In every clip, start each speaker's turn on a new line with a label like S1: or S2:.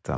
S1: 7.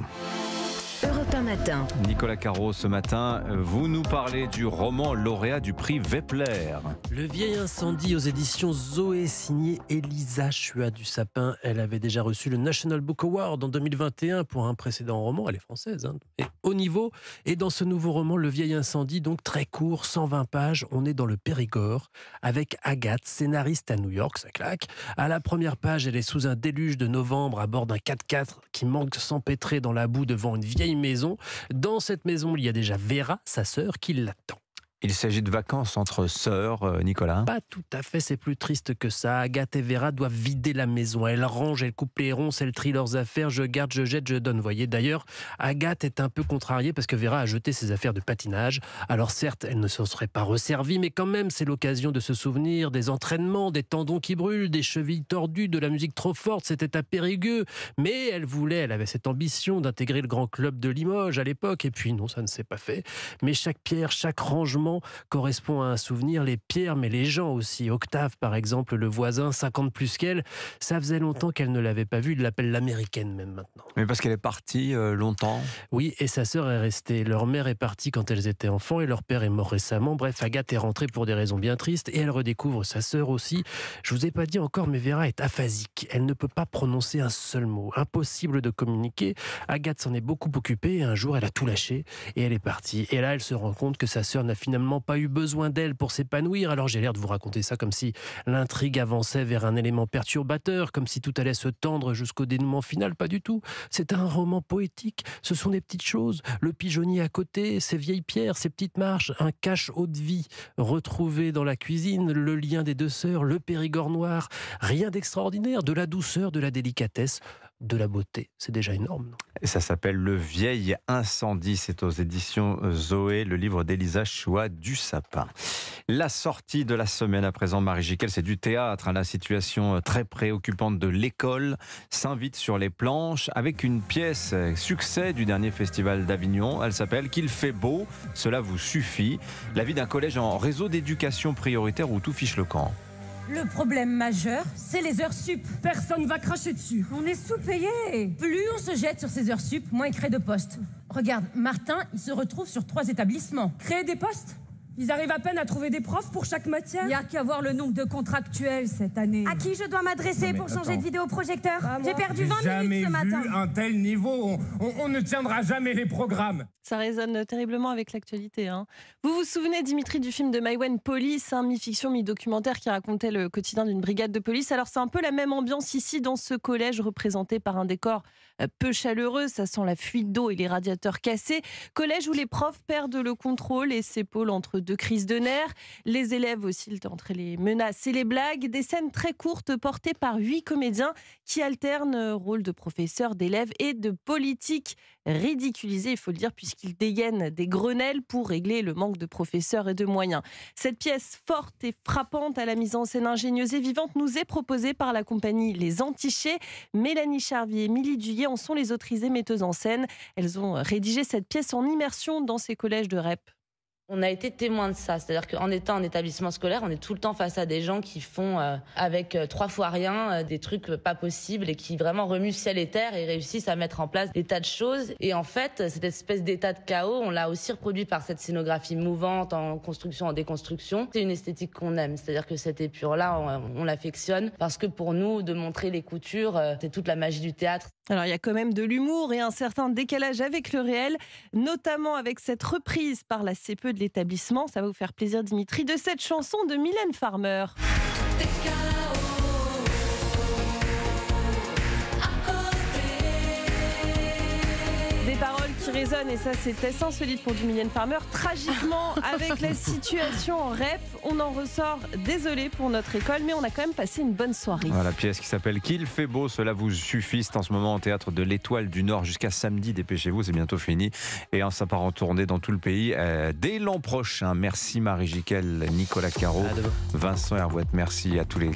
S2: Europe 1 matin.
S1: Nicolas Caro, ce matin, vous nous parlez du roman lauréat du prix Vepler.
S3: Le vieil incendie aux éditions Zoé, signé Elisa Chua du Sapin. Elle avait déjà reçu le National Book Award en 2021 pour un précédent roman. Elle est française, et haut niveau. Et dans ce nouveau roman, Le vieil incendie, donc très court, 120 pages, on est dans le Périgord avec Agathe, scénariste à New York, ça claque. À la première page, elle est sous un déluge de novembre à bord d'un 4x4 qui manque de s'empêtrer dans la boue devant une vieille maison. Dans cette maison, il y a déjà Vera, sa sœur, qui l'attend.
S1: Il s'agit de vacances entre sœurs, Nicolas.
S3: Pas tout à fait, c'est plus triste que ça. Agathe et Vera doivent vider la maison. Elles rangent, elles coupent les ronces, elles trient leurs affaires. Je garde, je jette, je donne. Voyez, d'ailleurs, Agathe est un peu contrariée parce que Vera a jeté ses affaires de patinage. Alors certes, elle ne s'en serait pas resservie, mais quand même, c'est l'occasion de se souvenir des entraînements, des tendons qui brûlent, des chevilles tordues, de la musique trop forte. C'était à Périgueux. Mais elle avait cette ambition d'intégrer le grand club de Limoges à l'époque. Et puis non, ça ne s'est pas fait. Mais chaque pierre, chaque rangement correspond à un souvenir, les pierres mais les gens aussi. Octave par exemple, le voisin, 50 plus qu'elle, ça faisait longtemps qu'elle ne l'avait pas vu, il l'appelle l'américaine même maintenant.
S1: Mais parce qu'elle est partie longtemps.
S3: Oui, et sa sœur est restée. Leur mère est partie quand elles étaient enfants et leur père est mort récemment. Bref, Agathe est rentrée pour des raisons bien tristes et elle redécouvre sa sœur aussi. Je vous ai pas dit encore, mais Vera est aphasique. Elle ne peut pas prononcer un seul mot. Impossible de communiquer. Agathe s'en est beaucoup occupée et un jour elle a tout lâché et elle est partie. Et là, elle se rend compte que sa sœur n'a finalement pas eu besoin d'elle pour s'épanouir. Alors j'ai l'air de vous raconter ça comme si l'intrigue avançait vers un élément perturbateur, comme si tout allait se tendre jusqu'au dénouement final. Pas du tout. C'est un roman poétique. Ce sont des petites choses. Le pigeonnier à côté, ces vieilles pierres, ces petites marches, un cache eau de vie retrouvé dans la cuisine, le lien des deux sœurs, le Périgord noir. Rien d'extraordinaire, de la douceur, de la délicatesse, de la beauté. C'est déjà énorme, non ?
S1: Et ça s'appelle Le vieil incendie. C'est aux éditions Zoé, le livre d'Elisa Chua du Sapin. La sortie de la semaine à présent, Marie Jiquel, c'est du théâtre. La situation très préoccupante de l'école s'invite sur les planches avec une pièce succès du dernier festival d'Avignon. Elle s'appelle Qu'il fait beau, cela vous suffit. La vie d'un collège en réseau d'éducation prioritaire où tout fiche le camp.
S4: Le problème majeur, c'est les heures sup.
S5: Personne va cracher dessus.
S4: On est sous-payé. Plus on se jette sur ces heures sup, moins il crée de postes. Regarde, Martin, il se retrouve sur 3 établissements.
S5: Créer des postes ? Ils arrivent à peine à trouver des profs pour chaque matière.
S4: Il n'y a qu'à voir le nombre de contractuels cette année.
S6: À qui je dois m'adresser pour changer de vidéoprojecteur ? J'ai perdu 20 minutes ce matin.
S7: Jamais vu un tel niveau. On ne tiendra jamais les programmes.
S8: Ça résonne terriblement avec l'actualité. Vous vous souvenez, Dimitri, du film de Maïwenn Police, mi-fiction, mi-documentaire, qui racontait le quotidien d'une brigade de police. Alors c'est un peu la même ambiance ici dans ce collège représenté par un décor peu chaleureux. Ça sent la fuite d'eau et les radiateurs cassés. Collège où les profs perdent le contrôle et s'épaulent entre deux crises de nerfs. Les élèves oscillent entre les menaces et les blagues. Des scènes très courtes portées par 8 comédiens qui alternent rôle de professeurs, d'élèves et de politiques ridiculisés, il faut le dire, puisqu'ils dégainent des grenelles pour régler le manque de professeurs et de moyens. Cette pièce forte et frappante à la mise en scène ingénieuse et vivante nous est proposée par la compagnie Les Antichés. Mélanie Charvier et Émilie Duyé en sont les autrices et metteuses en scène. Elles ont rédigé cette pièce en immersion dans ces collèges de REP.
S9: On a été témoin de ça, c'est-à-dire qu'en étant en établissement scolaire, on est tout le temps face à des gens qui font avec 3 fois rien des trucs pas possibles et qui vraiment remuent ciel et terre et réussissent à mettre en place des tas de choses. Et en fait, cette espèce d'état de chaos, on l'a aussi reproduit par cette scénographie mouvante en construction, en déconstruction. C'est une esthétique qu'on aime, c'est-à-dire que cette épure-là, on l'affectionne parce que pour nous, de montrer les coutures, c'est toute la magie du théâtre.
S8: Alors il y a quand même de l'humour et un certain décalage avec le réel, notamment avec cette reprise par la CPE de l'établissement. Ça va vous faire plaisir, Dimitri, de cette chanson de Mylène Farmer. Des paroles qui résonnent, et ça c'est assez insolite pour du Mylène Farmer. Tragiquement, avec la situation en REP, on en ressort désolé pour notre école, mais on a quand même passé une bonne soirée.
S1: Voilà, la pièce qui s'appelle Qu'il fait beau, cela vous suffit. C'est en ce moment au théâtre de l'Étoile du Nord jusqu'à samedi. Dépêchez-vous, c'est bientôt fini. Et ça part en tournée dans tout le pays dès l'an prochain. Merci Marie Jiquel, Nicolas Caro, Vincent Hervouette. Merci à tous les